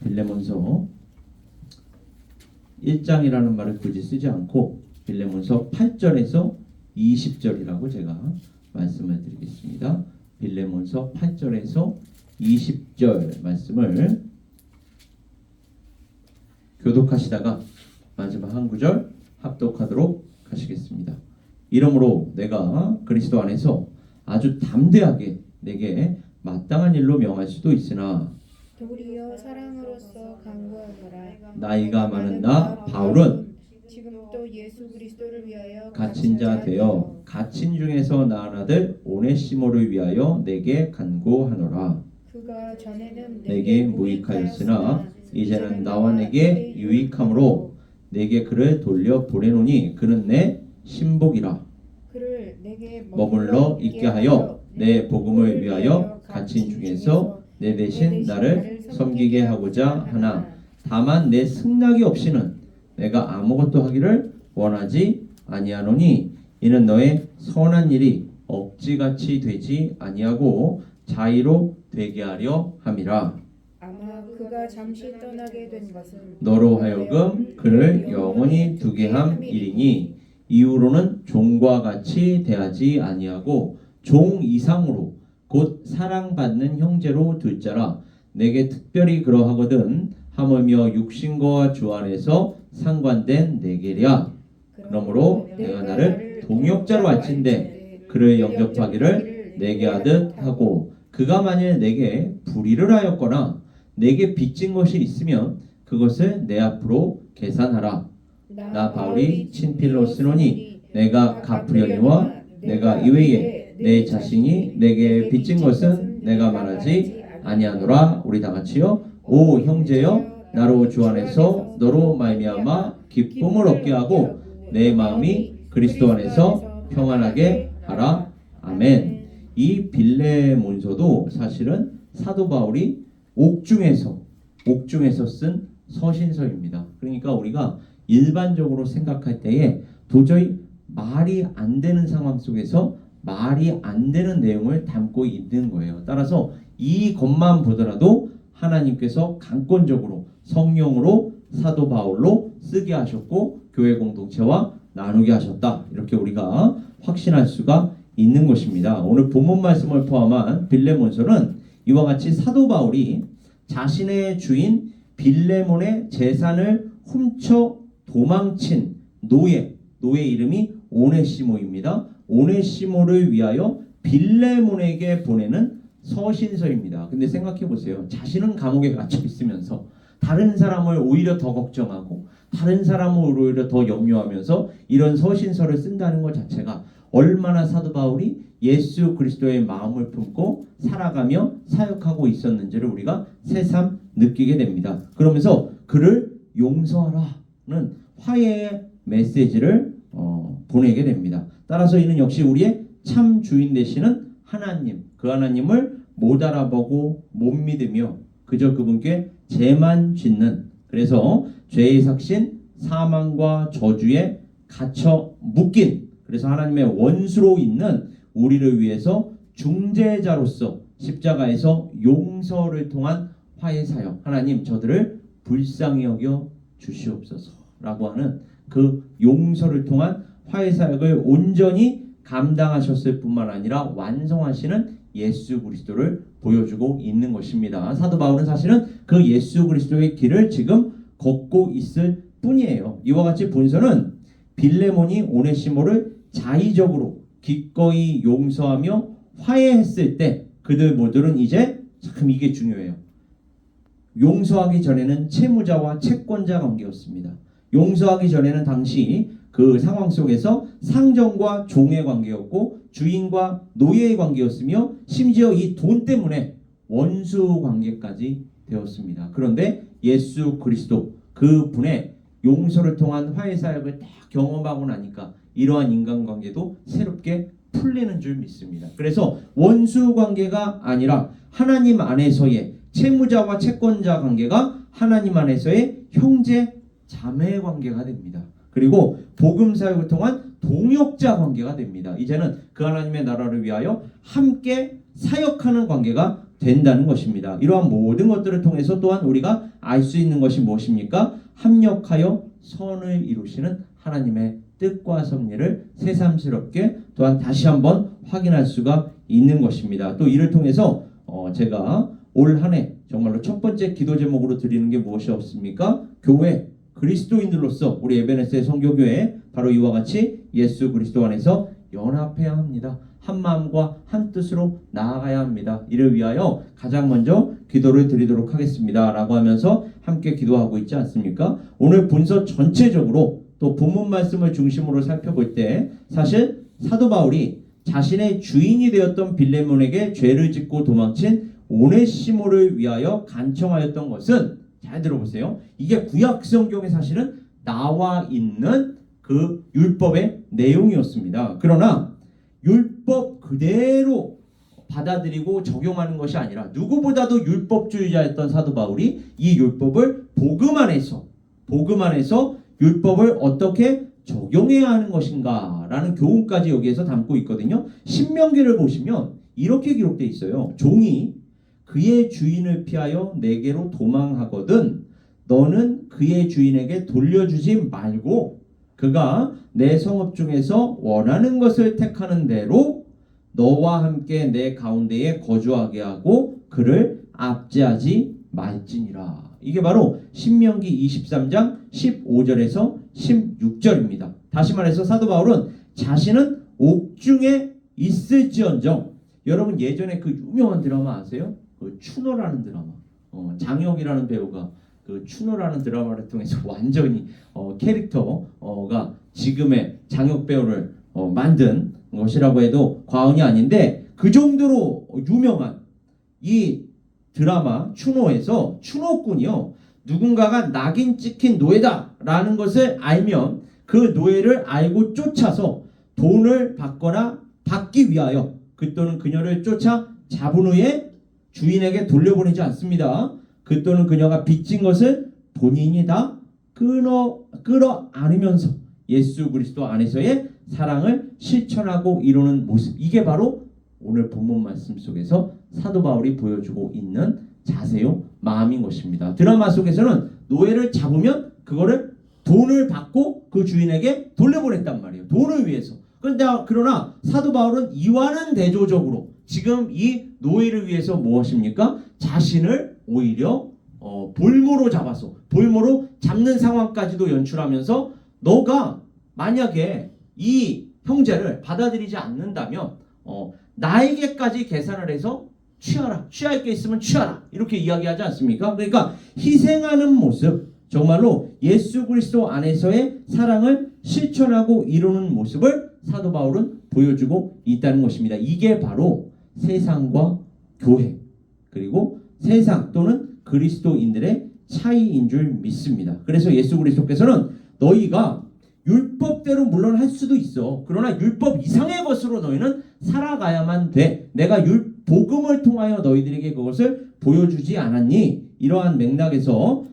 빌레몬서 1장이라는 말을 굳이 쓰지 않고 빌레몬서 8절에서 20절이라고 제가 말씀을 드리겠습니다. 빌레몬서 8절에서 20절 말씀을 교독하시다가 마지막 한 구절 합독하도록 하시겠습니다. 이러므로 내가 그리스도 안에서 아주 담대하게 내게 마땅한 일로 명할 수도 있으나 도리어 사랑으로서 간구하노라. 나이가 많은 나 바울은 지금도 예수 그리스도를 위하여 갇힌 자 되어 갇힌 중에서 낳은 아들 오네시모를 위하여 내게 간구하노라. 그가 전에는 내게 무익하였으나 이제는 나와 내게 유익함으로 내게 그를 돌려 보내노니 그는 내 신복이라. 그를 내게 머물러 있게 하여 내 복음을 위하여 갇힌 중에서 내 대신 나를 섬기게 하고자 하나 다만 내 승낙이 없이는 내가 아무것도 하기를 원하지 아니하노니 이는 너의 선한 일이 억지같이 되지 아니하고 자의로 되게 하려 함이라. 아마 그가 잠시 떠나게 된 것은 너로 하여금 그를 영원히 두게 함 일이니 이후로는 종과 같이 대하지 아니하고 종 이상으로 곧 사랑받는 형제로 둘 자라. 내게 특별히 그러하거든 하물며 육신과 주 안에서 상관된 내게랴. 그러므로 내가 나를 동역자로 알진대 그를 영접하기를 내게 하듯 하고 그가 만일 내게 불의를 하였거나 내게 빚진 것이 있으면 그것을 내 앞으로 계산하라. 나 바울이 친필로 쓰노니 내가 갚으려니와 내가 이외에 내 자신이 내게 빚진 것은 내가 말하지 아니하노라. 우리 다 같이요. 오 형제여 나로 주 안에서 너로 말미암아 기쁨을 얻게 하고 내 마음이 그리스도 안에서 평안하게 하라. 아멘. 이 빌레몬서도 사실은 사도 바울이 옥중에서 쓴 서신서입니다. 그러니까 우리가 일반적으로 생각할 때에 도저히 말이 안 되는 상황 속에서 말이 안 되는 내용을 담고 있는 거예요. 따라서 이 것만 보더라도 하나님께서 강권적으로 성령으로 사도 바울로 쓰게 하셨고 교회 공동체와 나누게 하셨다. 이렇게 우리가 확신할 수가 있는 것입니다. 오늘 본문 말씀을 포함한 빌레몬서는 이와 같이 사도 바울이 자신의 주인 빌레몬의 재산을 훔쳐 도망친 노예 이름이 오네시모입니다. 오네시모를 위하여 빌레몬에게 보내는 서신서입니다. 근데 생각해 보세요. 자신은 감옥에 갇혀 있으면서 다른 사람을 오히려 더 걱정하고 다른 사람을 오히려 더 염려하면서 이런 서신서를 쓴다는 것 자체가 얼마나 사도 바울이 예수 그리스도의 마음을 품고 살아가며 사역하고 있었는지를 우리가 새삼 느끼게 됩니다. 그러면서 그를 용서하라는 화해의 메시지를 보내게 됩니다. 따라서 이는 역시 우리의 참 주인 되시는 하나님, 그 하나님을 못 알아보고 못 믿으며 그저 그분께 죄만 짓는, 그래서 죄의 삭신 사망과 저주에 갇혀 묶인, 그래서 하나님의 원수로 있는 우리를 위해서 중재자로서 십자가에서 용서를 통한 화해사역, 하나님 저들을 불쌍히 여겨 주시옵소서 라고 하는 그 용서를 통한 화해사역을 온전히 감당하셨을 뿐만 아니라 완성하시는 예수 그리스도를 보여주고 있는 것입니다. 사도 바울은 사실은 그 예수 그리스도의 길을 지금 걷고 있을 뿐이에요. 이와 같이 본서는 빌레몬이 오네시모를 자의적으로 기꺼이 용서하며 화해했을 때 그들 모두는 이제 참 이게 중요해요. 용서하기 전에는 채무자와 채권자 관계였습니다. 용서하기 전에는 당시 그 상황 속에서 상정과 종의 관계였고 주인과 노예의 관계였으며 심지어 이 돈 때문에 원수 관계까지 되었습니다. 그런데 예수 그리스도 그분의 용서를 통한 화해 사역을 딱 경험하고 나니까 이러한 인간관계도 새롭게 풀리는 줄 믿습니다. 그래서 원수 관계가 아니라 하나님 안에서의 채무자와 채권자 관계가 하나님 안에서의 형제 자매 관계가 됩니다. 그리고 복음 사역을 통한 동역자 관계가 됩니다. 이제는 그 하나님의 나라를 위하여 함께 사역하는 관계가 된다는 것입니다. 이러한 모든 것들을 통해서 또한 우리가 알 수 있는 것이 무엇입니까? 합력하여 선을 이루시는 하나님의 뜻과 섭리를 새삼스럽게 또한 다시 한번 확인할 수가 있는 것입니다. 또 이를 통해서 제가 올 한 해 정말로 첫 번째 기도 제목으로 드리는 게 무엇이 없습니까? 교회 그리스도인들로서 우리 에베네스의 성교교회 바로 이와 같이 예수 그리스도 안에서 연합해야 합니다. 한 마음과 한 뜻으로 나아가야 합니다. 이를 위하여 가장 먼저 기도를 드리도록 하겠습니다 라고 하면서 함께 기도하고 있지 않습니까? 오늘 본서 전체적으로 또 본문 말씀을 중심으로 살펴볼 때 사실 사도 바울이 자신의 주인이 되었던 빌레몬에게 죄를 짓고 도망친 오네시모를 위하여 간청하였던 것은, 잘 들어보세요, 이게 구약 성경에 사실은 나와 있는 그 율법의 내용이었습니다. 그러나 율법 그대로 받아들이고 적용하는 것이 아니라 누구보다도 율법주의자였던 사도 바울이 이 율법을 복음 안에서 율법을 어떻게 적용해야 하는 것인가 라는 교훈까지 여기에서 담고 있거든요. 신명기를 보시면 이렇게 기록되어 있어요. 종이 그의 주인을 피하여 내게로 도망하거든 너는 그의 주인에게 돌려주지 말고 그가 내 성읍 중에서 원하는 것을 택하는 대로 너와 함께 내 가운데에 거주하게 하고 그를 압제하지 말지니라. 이게 바로 신명기 23장 15절에서 16절입니다. 다시 말해서 사도 바울은 자신은 옥중에 있을지언정, 여러분 예전에 그 유명한 드라마 아세요? 그 추노라는 드라마, 장혁이라는 배우가 그 추노라는 드라마를 통해서 완전히 캐릭터가 지금의 장혁 배우를 만든 것이라고 해도 과언이 아닌데, 그 정도로 유명한 이 드라마 추노에서 추노꾼이요, 누군가가 낙인 찍힌 노예다라는 것을 알면 그 노예를 알고 쫓아서 돈을 받거나 받기 위하여 그 또는 그녀를 쫓아 잡은 후에 주인에게 돌려보내지 않습니다. 그 또는 그녀가 빚진 것을 본인이 다 끌어안으면서 예수 그리스도 안에서의 사랑을 실천하고 이루는 모습, 이게 바로 오늘 본문 말씀 속에서 사도 바울이 보여주고 있는 자세요, 마음인 것입니다. 드라마 속에서는 노예를 잡으면 그거를 돈을 받고 그 주인에게 돌려보냈단 말이에요. 돈을 위해서. 그러나 사도 바울은 이와는 대조적으로 지금 이 노예를 위해서 무엇입니까? 자신을 오히려 볼모로 잡는 상황까지도 연출하면서 너가 만약에 이 형제를 받아들이지 않는다면 나에게까지 계산을 해서 취하라, 취할 게 있으면 취하라, 이렇게 이야기하지 않습니까? 그러니까 희생하는 모습, 정말로 예수 그리스도 안에서의 사랑을 실천하고 이루는 모습을 사도 바울은 보여주고 있다는 것입니다. 이게 바로 세상과 교회, 그리고 세상 또는 그리스도인들의 차이인 줄 믿습니다. 그래서 예수 그리스도께서는 너희가 율법대로 물론 할 수도 있어, 그러나 율법 이상의 것으로 너희는 살아가야만 돼, 내가 복음을 통하여 너희들에게 그것을 보여주지 않았니? 이러한 맥락에서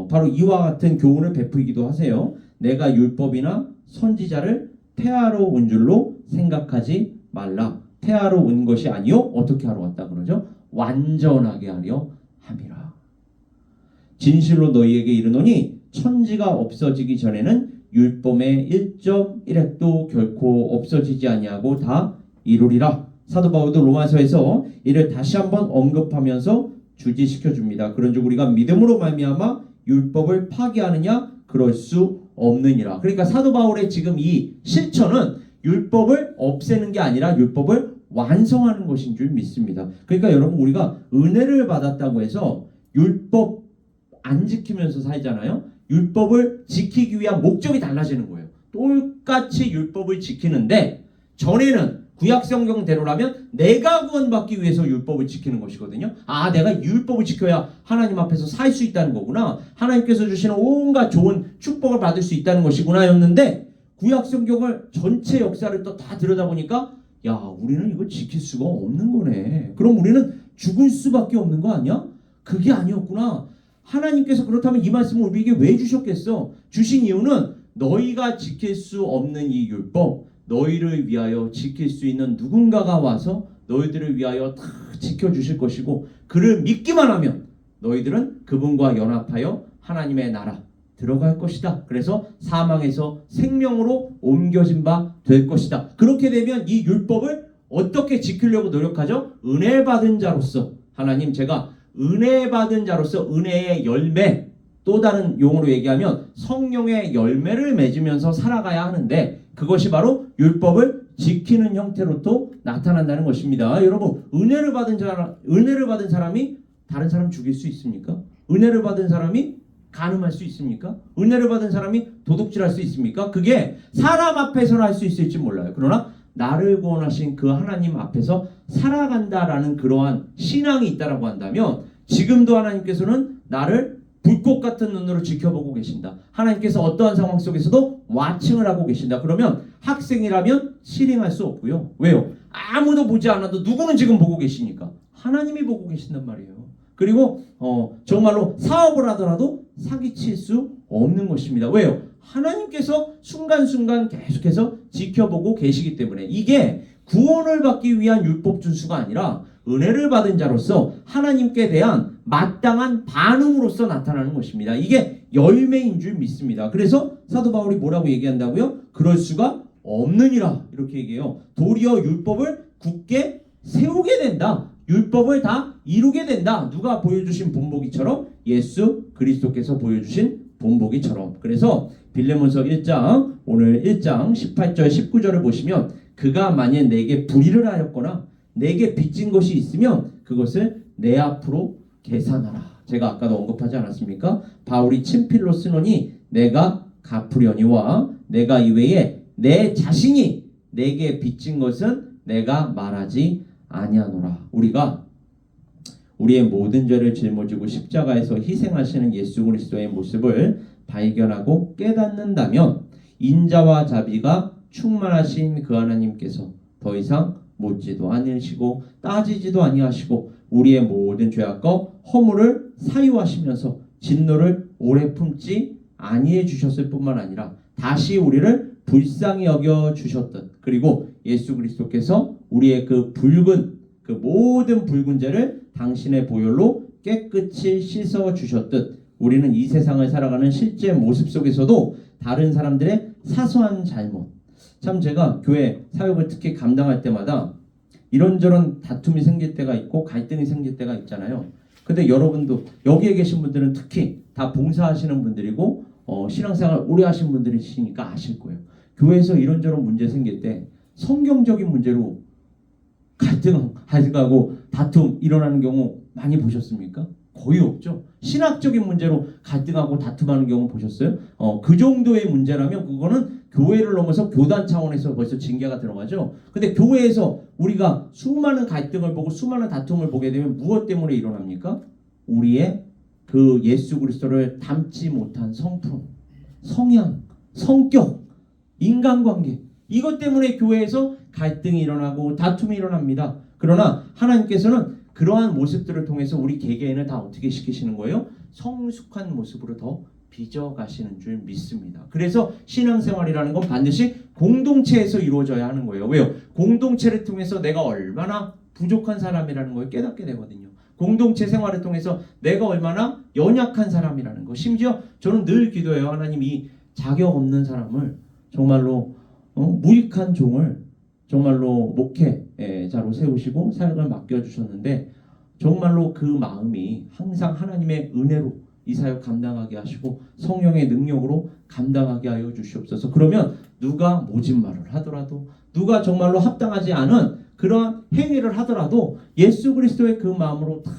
바로 이와 같은 교훈을 베푸기도 하세요. 내가 율법이나 선지자를 폐하러 온 줄로 생각하지 말라. 폐하러 온 것이 아니요, 어떻게 하러 왔다 그러죠? 완전하게 하려 함이라. 진실로 너희에게 이르노니 천지가 없어지기 전에는 율법의 1.1획도 결코 없어지지 아니하고 다 이루리라. 사도 바울도 로마서에서 이를 다시 한번 언급하면서 주지시켜 줍니다. 그런즉 우리가 믿음으로 말미암아 율법을 파기하느냐? 그럴 수 없느니라. 그러니까 사도 바울의 지금 이 실천은 율법을 없애는 게 아니라 율법을 완성하는 것인 줄 믿습니다. 그러니까 여러분, 우리가 은혜를 받았다고 해서 율법 안 지키면서 살잖아요. 율법을 지키기 위한 목적이 달라지는 거예요. 똑같이 율법을 지키는데 전에는 구약 성경대로라면 내가 구원받기 위해서 율법을 지키는 것이거든요. 아, 내가 율법을 지켜야 하나님 앞에서 살 수 있다는 거구나, 하나님께서 주시는 온갖 좋은 축복을 받을 수 있다는 것이구나 였는데, 구약 성경을 전체 역사를 또 다 들여다보니까 야, 우리는 이걸 지킬 수가 없는 거네. 그럼 우리는 죽을 수밖에 없는 거 아니야? 그게 아니었구나. 하나님께서 그렇다면 이 말씀을 우리에게 왜 주셨겠어? 주신 이유는 너희가 지킬 수 없는 이 율법, 너희를 위하여 지킬 수 있는 누군가가 와서 너희들을 위하여 다 지켜주실 것이고 그를 믿기만 하면 너희들은 그분과 연합하여 하나님의 나라 들어갈 것이다. 그래서 사망에서 생명으로 옮겨진 바 될 것이다. 그렇게 되면 이 율법을 어떻게 지키려고 노력하죠? 은혜 받은 자로서 하나님 제가 은혜 받은 자로서 은혜의 열매 또 다른 용어로 얘기하면 성령의 열매를 맺으면서 살아가야 하는데 그것이 바로 율법을 지키는 형태로 또 나타난다는 것입니다. 여러분 은혜를 받은 사람이 다른 사람 죽일 수 있습니까? 은혜를 받은 사람이 간음할 수 있습니까? 은혜를 받은 사람이 도둑질할 수 있습니까? 그게 사람 앞에서는 할 수 있을지 몰라요. 그러나 나를 구원하신 그 하나님 앞에서 살아간다라는 그러한 신앙이 있다라고 한다면 지금도 하나님께서는 나를 불꽃 같은 눈으로 지켜보고 계신다. 하나님께서 어떠한 상황 속에서도 와칭을 하고 계신다. 그러면 학생이라면 실행할 수 없고요. 왜요? 아무도 보지 않아도 누구는 지금 보고 계시니까 하나님이 보고 계신단 말이에요. 그리고 정말로 사업을 하더라도 사기칠 수 없는 것입니다. 왜요? 하나님께서 순간순간 계속해서 지켜보고 계시기 때문에 이게 구원을 받기 위한 율법 준수가 아니라 은혜를 받은 자로서 하나님께 대한 마땅한 반응으로서 나타나는 것입니다. 이게 열매인 줄 믿습니다. 그래서 사도 바울이 뭐라고 얘기한다고요? 그럴 수가 없느니라 이렇게 얘기해요. 도리어 율법을 굳게 세우게 된다. 율법을 다 이루게 된다. 누가 보여주신 본보기처럼 예수 그리스도께서 보여주신 본보기처럼. 그래서 빌레몬서 1장 오늘 1장 18절 19절을 보시면 그가 만일 내게 불의를 하였거나 내게 빚진 것이 있으면 그것을 내 앞으로 계산하라. 제가 아까도 언급하지 않았습니까? 바울이 친필로 쓰노니 내가 갚으려니와 내가 이외에 내 자신이 내게 빚진 것은 내가 말하지 아니하노라. 우리가 우리의 모든 죄를 짊어지고 십자가에서 희생하시는 예수 그리스도의 모습을 발견하고 깨닫는다면 인자와 자비가 충만하신 그 하나님께서 더 이상 묻지도 않으시고 따지지도 아니하시고 우리의 모든 죄악과 허물을 사유하시면서 진노를 오래 품지 아니해 주셨을 뿐만 아니라 다시 우리를 불쌍히 여겨 주셨던 그리고 예수 그리스도께서 우리의 그 모든 붉은 죄를 당신의 보혈로 깨끗이 씻어 주셨듯 우리는 이 세상을 살아가는 실제 모습 속에서도 다른 사람들의 사소한 잘못 참 제가 교회 사역을 특히 감당할 때마다 이런저런 다툼이 생길 때가 있고 갈등이 생길 때가 있잖아요. 근데 여러분도 여기에 계신 분들은 특히 다 봉사하시는 분들이고 신앙생활 오래 하신 분들이시니까 아실 거예요. 교회에서 이런저런 문제 생길 때 성경적인 문제로 갈등하고 다툼 일어나는 경우 많이 보셨습니까? 거의 없죠. 신학적인 문제로 갈등하고 다툼하는 경우 보셨어요? 그 정도의 문제라면 그거는 교회를 넘어서 교단 차원에서 벌써 징계가 들어가죠. 근데 교회에서 우리가 수많은 갈등을 보고 수많은 다툼을 보게 되면 무엇 때문에 일어납니까? 우리의 그 예수 그리스도를 닮지 못한 성품, 성향, 성격, 인간관계 이것 때문에 교회에서 갈등이 일어나고 다툼이 일어납니다. 그러나 하나님께서는 그러한 모습들을 통해서 우리 개개인을 다 어떻게 시키시는 거예요? 성숙한 모습으로 더 빚어가시는 줄 믿습니다. 그래서 신앙생활이라는 건 반드시 공동체에서 이루어져야 하는 거예요. 왜요? 공동체를 통해서 내가 얼마나 부족한 사람이라는 걸 깨닫게 되거든요. 공동체 생활을 통해서 내가 얼마나 연약한 사람이라는 거. 심지어 저는 늘 기도해요. 하나님 이 자격 없는 사람을 정말로 무익한 종을 정말로 목회자로 세우시고 사역을 맡겨주셨는데 정말로 그 마음이 항상 하나님의 은혜로 이 사역 감당하게 하시고 성령의 능력으로 감당하게 하여 주시옵소서. 그러면 누가 모진 말을 하더라도 누가 정말로 합당하지 않은 그러한 행위를 하더라도 예수 그리스도의 그 마음으로 다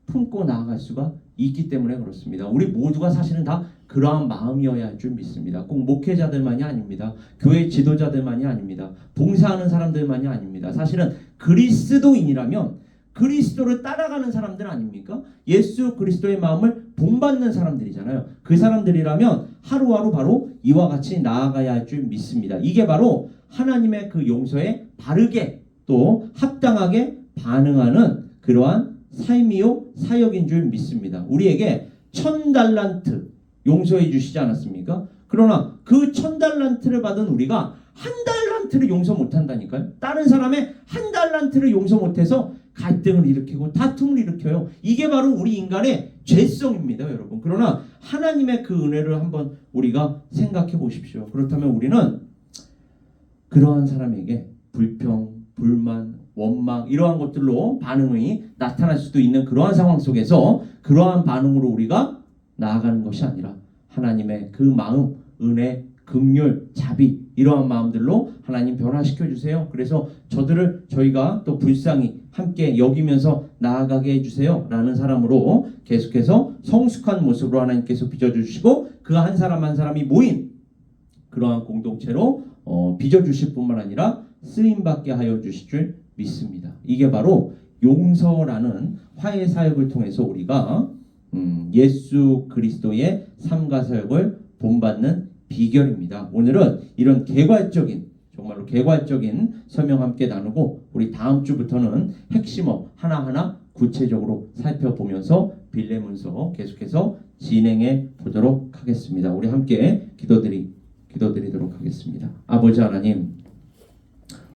품고 나아갈 수가 있기 때문에 그렇습니다. 우리 모두가 사실은 다 그러한 마음이어야 할 줄 믿습니다. 꼭 목회자들만이 아닙니다. 교회 지도자들만이 아닙니다. 봉사하는 사람들만이 아닙니다. 사실은 그리스도인이라면 그리스도를 따라가는 사람들 아닙니까? 예수 그리스도의 마음을 본받는 사람들이잖아요. 그 사람들이라면 하루하루 바로 이와 같이 나아가야 할 줄 믿습니다. 이게 바로 하나님의 그 용서에 바르게 또 합당하게 반응하는 그러한 삶이요 사역인 줄 믿습니다. 우리에게 1000달란트 용서해 주시지 않았습니까? 그러나 그 1000달란트를 받은 우리가 한 달란트를 용서 못한다니까요. 다른 사람의 한 달란트를 용서 못해서 갈등을 일으키고 다툼을 일으켜요. 이게 바로 우리 인간의 죄성입니다, 여러분. 그러나 하나님의 그 은혜를 한번 우리가 생각해 보십시오. 그렇다면 우리는 그러한 사람에게 불평, 불만, 원망 이러한 것들로 반응이 나타날 수도 있는 그러한 상황 속에서 그러한 반응으로 우리가 나아가는 것이 아니라 하나님의 그 마음, 은혜, 긍휼, 자비 이러한 마음들로 하나님 변화시켜 주세요. 그래서 저희가 또 불쌍히 함께 여기면서 나아가게 해주세요 라는 사람으로 계속해서 성숙한 모습으로 하나님께서 빚어주시고 그 한 사람 한 사람이 모인 그러한 공동체로 빚어주실 뿐만 아니라 쓰임받게 하여 주실 줄 믿습니다. 이게 바로 용서라는 화해 사역을 통해서 우리가 예수 그리스도의 삶과 사역을 본받는 비결입니다. 오늘은 이런 정말로 개괄적인 설명 함께 나누고 우리 다음 주부터는 핵심어 하나하나 구체적으로 살펴보면서 빌레몬서 계속해서 진행해 보도록 하겠습니다. 우리 함께 기도드리도록 하겠습니다. 아버지 하나님,